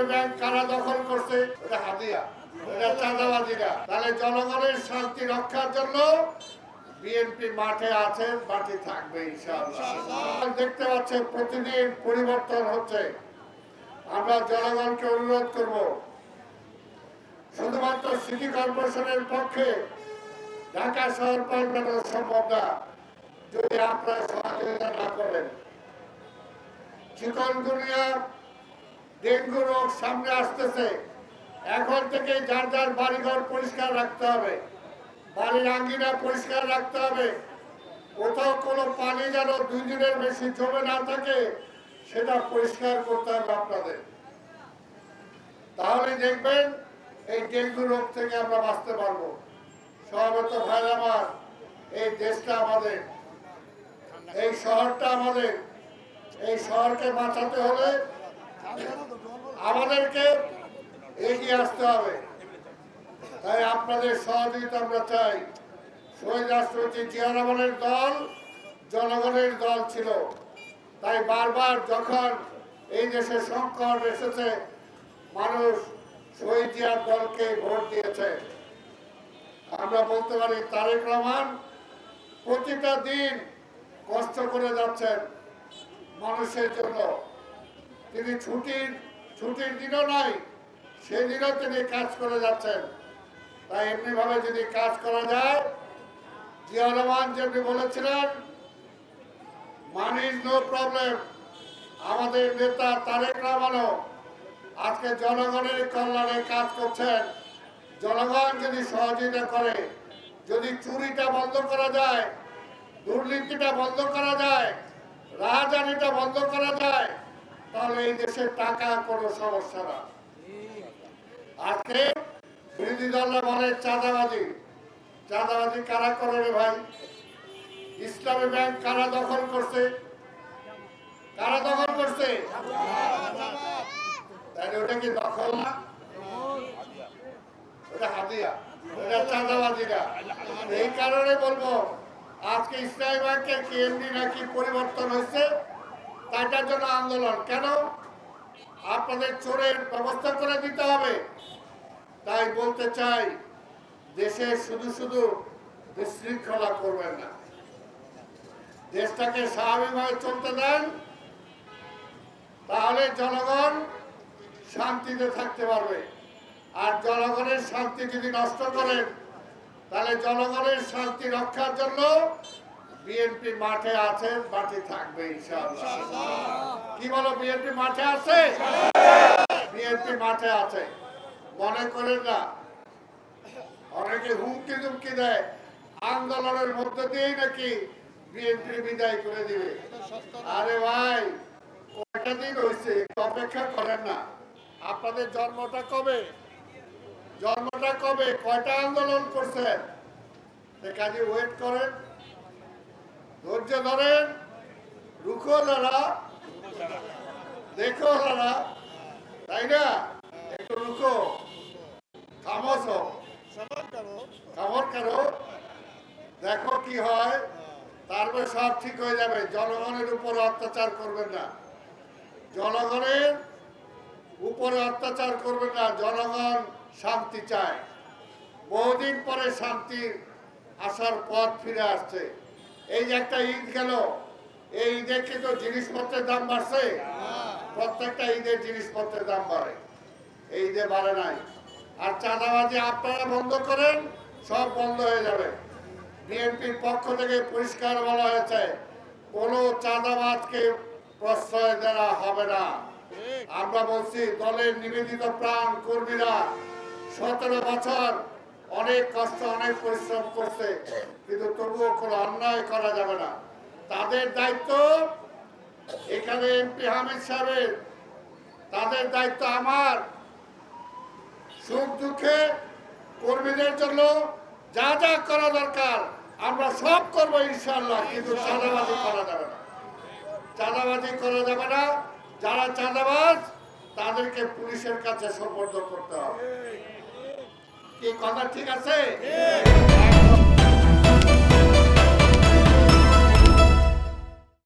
ইসলামী bank কারা দখল করছে? এটা হাদিয়া, এটা চাঁদাবাজিরা। তাহলে জনগণের শান্তি রক্ষার জন্য বিএনপি মাঠে আছে, মাঠে থাকবে ইনশাআল্লাহ। দেখতে পাচ্ছেন প্রতিদিন পরিবর্তন হচ্ছে। আমরা জনগণকে অনুরোধ করব, শুধুমাত্র সিটি কর্পোরেশনের পক্ষে ঢাকা শহর পাল্টানো সম্ভব না যদি আপনারা সহযোগিতা না করেন। চিকনগুনিয়া, ডেঙ্গু রোগ সামনে আসতেছে। এখন থেকে যার যার বাড়িঘর পরিষ্কার রাখতে হবে, বাড়ির আঙ্গিনা পরিষ্কার রাখতে হবে। কোথাও কোনো পানি যেন 2 দিনের বেশি জমে না থাকে সেটা পরিষ্কার করতে হবে আপনাদের। তাহলে দেখবেন এই ডেঙ্গু রোগ থেকে আমরা বাঁচতে পারবো। সহমত ভাই আমার, এই দেশটা আমাদের, এই শহরটা আমাদের। এই শহরকে বাঁচাতে হলে আমাদেরকে এগিয়ে আসতে হবে। তাই আপনাদের সহযোগিতা আমরা চাই। শহীদ রাষ্ট্রপতি জিয়া রহমানের দল জনগণের দল ছিল। তাই বারবার যখন এই দেশে সংকট এসেছে, মানুষ শহীদ জিয়ার দলকে ভোট দিয়েছে। আমরা বলতে পারি তারেক রহমান প্রতিটা দিন কষ্ট করে যাচ্ছেন মানুষের জন্য। তিনি ছুটির দিনও নাই, সেদিনও তিনি কাজ করে যাচ্ছেন। তাই এমনি ভাবে যদি কাজ করা যায়, জিয়া রহমান যেমনি বলেছিলেন মানি ইজ নো প্রবলেম, আমাদের নেতা তারেক রহমানও আজকে জনগণের কল্যাণে কাজ করছেন। জনগণ যদি সহযোগিতা করে, যদি চুরিটা বন্ধ করা যায়, দুর্নীতিটা বন্ধ করা যায়, রাজনীতিটা বন্ধ করা যায়, তাহলে এই দেশের টাকা কোনো সমস্যা না। আজকে বিরোধী দলরা বলে চাঁদাবাজি। চাঁদাবাজি কারা করে রে ভাই? ইসলামী ব্যাংক কারা দখল করছে? কারা দখল করছে? তাহলে ওটা কি দখল না? ওটা হাদিয়া, ওটা চাঁদাবাজিরা। এই কারণে বলবো আজকে ইসলামী ব্যাংকের কেএমডি নাকি পরিবর্তন হয়েছে, তাইটার জন্য আন্দোলন। কেন? আপনাদের চোরের ব্যবস্থা করে দিতে হবে। তাই বলতে চাই, দেশে শুধু শুধু বিশৃঙ্খলা করবেন না, দেশটাকে স্বাভাবিকভাবে চলতে দেন, তাহলে জনগণ শান্তিতে থাকতে পারবে। আর জনগণের শান্তি যদি নষ্ট করেন, তাহলে জনগণের শান্তি রক্ষার জন্য বিএনপি মাঠে আছে, মাঠে থাকবে ইনশাআল্লাহ। কি বলো, বিএনপি মাঠে আছে? বিএনপি মাঠে আছে। মনে করেন না অনেকে হুমকি দুমকি দেয় আন্দোলনের মধ্যে দিয়েই নাকি বিএনপি বিদায় করে দিবে। আরে ভাই, কয়টা দিন হয়েছে, অপেক্ষা করেন না। আপনাদের জন্মটা কবে? জন্মটা কবে? কয়টা আন্দোলন করছেন? কাজে ওয়েট করেন, ধৈর্য ধরেন, রুখো যারা, দেখো যারা, তাই না? একটু রুখো, খামোশ হও, খবর করো, দেখো কি হয়, তারপরে সব ঠিক হয়ে যাবে। জনগণের উপর অত্যাচার করবেন না, জনগণের উপরে অত্যাচার করবেন না। জনগণ শান্তি চায়। বহুদিন পরে শান্তি আসার পথ ফিরে আসছে। এই যে একটা ঈদ গেল, এই ঈদে কিন্তু জিনিসপত্রের দাম বাড়ছে। প্রত্যেকটা ঈদের জিনিসপত্রের দাম বাড়ে, এই ঈদে বাড়ে নাই। আর চাঁদাবাজি আপনারা বন্ধ করেন, সব বন্ধ হয়ে যাবে। বিএনপির পক্ষ থেকে পরিষ্কার বলা হয়েছে, কোনো চাঁদাবাজকে প্রশ্রয় দেওয়া হবে না। আমরা বলছি, দলের নিবেদিত প্রাণ কর্মীরা 17 বছর অনেক কষ্ট, অনেক পরিশ্রম করছে, কিন্তু তবুও কোনো অন্যায় করা যাবে না। তাদের দায়িত্ব এখানে এমপি হামিদ সাহেবের, তাদের দায়িত্ব আমার। সুখ দুঃখে কর্মীদের জন্য যা যা করা দরকার আমরা সব করবো ইনশাআল্লাহ, কিন্তু চাঁদাবাজি করা যাবে না। চাঁদাবাজি করা যাবে না। যারা চাঁদাবাজ তাদেরকে পুলিশের কাছে সোপর্দ করতে হবে। কি কথা ঠিক আছে?